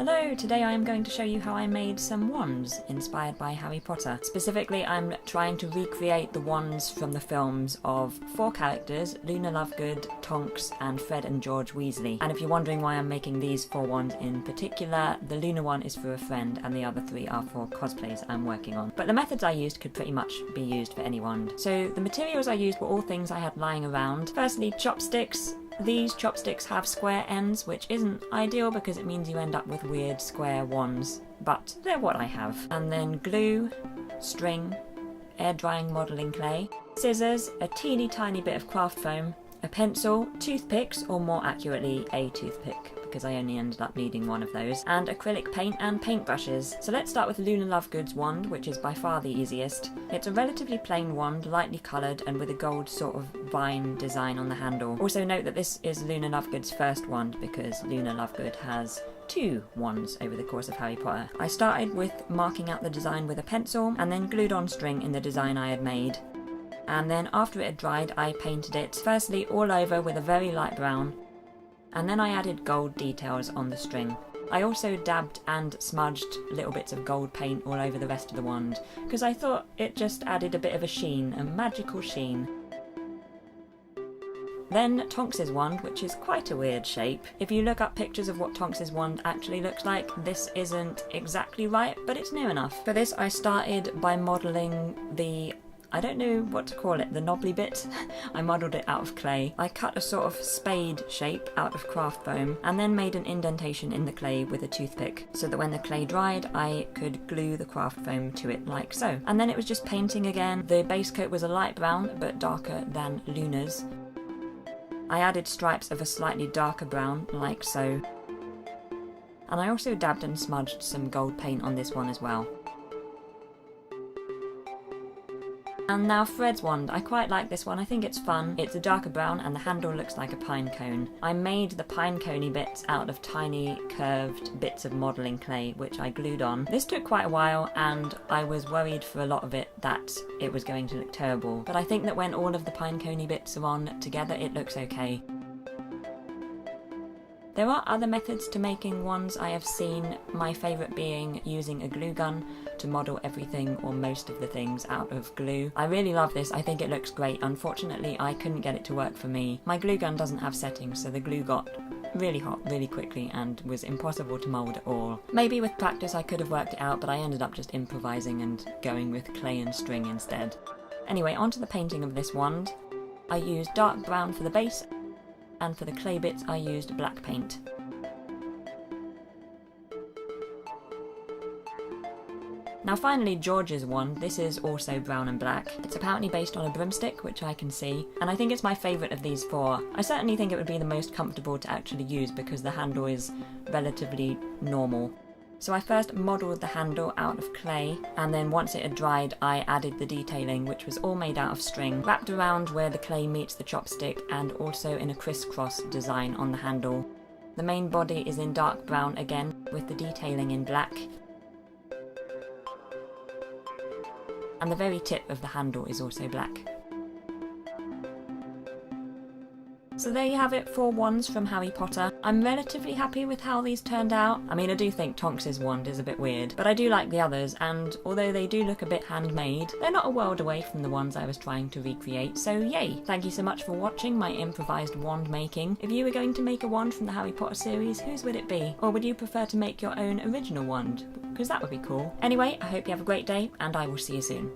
Hello, today I am going to show you how I made some wands inspired by Harry Potter. Specifically, I'm trying to recreate the wands from the films of 4 characters, Luna Lovegood, Tonks and Fred and George Weasley. And if you're wondering why I'm making these 4 wands in particular, the Luna one is for a friend and the other 3 are for cosplays I'm working on. But the methods I used could pretty much be used for any wand. So the materials I used were all things I had lying around. Firstly, chopsticks. These chopsticks have square ends, which isn't ideal because it means you end up with weird square wands, but they're what I have. And then glue, string, air drying modelling clay, scissors, a teeny tiny bit of craft foam, a pencil, toothpicks, or more accurately a toothpick, because I only ended up needing one of those, and acrylic paint and paintbrushes. So let's start with Luna Lovegood's wand, which is by far the easiest. It's a relatively plain wand, lightly coloured and with a gold sort of vine design on the handle. Also note that this is Luna Lovegood's first wand because Luna Lovegood has 2 wands over the course of Harry Potter. I started with marking out the design with a pencil and then glued on string in the design I had made. And then after it had dried, I painted it firstly all over with a very light brown, and then I added gold details on the string. I also dabbed and smudged little bits of gold paint all over the rest of the wand, because I thought it just added a bit of a sheen, a magical sheen. Then Tonks's wand, which is quite a weird shape. If you look up pictures of what Tonks's wand actually looks like, this isn't exactly right, but it's near enough. For this I started by modelling the, I don't know what to call it, the knobbly bit. I modelled it out of clay. I cut a sort of spade shape out of craft foam and then made an indentation in the clay with a toothpick so that when the clay dried I could glue the craft foam to it like so. And then it was just painting again. The base coat was a light brown but darker than Luna's. I added stripes of a slightly darker brown like so. And I also dabbed and smudged some gold paint on this one as well. And now Fred's wand. I quite like this one, I think it's fun. It's a darker brown and the handle looks like a pine cone. I made the pine coney bits out of tiny curved bits of modelling clay which I glued on. This took quite a while and I was worried for a lot of it that it was going to look terrible. But I think that when all of the pine coney bits are on together it looks okay. There are other methods to making wands I have seen, my favourite being using a glue gun to model everything or most of the things out of glue. I really love this, I think it looks great. Unfortunately I couldn't get it to work for me. My glue gun doesn't have settings so the glue got really hot really quickly and was impossible to mould at all. Maybe with practice I could have worked it out but I ended up just improvising and going with clay and string instead. Anyway, onto the painting of this wand. I used dark brown for the base and for the clay bits I used black paint. Now finally George's wand. This is also brown and black. It's apparently based on a broomstick, which I can see, and I think it's my favourite of these 4. I certainly think it would be the most comfortable to actually use because the handle is relatively normal. So I first modelled the handle out of clay, and then once it had dried I added the detailing, which was all made out of string, wrapped around where the clay meets the chopstick and also in a crisscross design on the handle. The main body is in dark brown again, with the detailing in black. And the very tip of the handle is also black. So there you have it, 4 wands from Harry Potter. I'm relatively happy with how these turned out. I mean, I do think Tonks's wand is a bit weird, but I do like the others, and although they do look a bit handmade, they're not a world away from the ones I was trying to recreate, so yay! Thank you so much for watching my improvised wand making. If you were going to make a wand from the Harry Potter series, whose would it be? Or would you prefer to make your own original wand? Because that would be cool. Anyway, I hope you have a great day, and I will see you soon.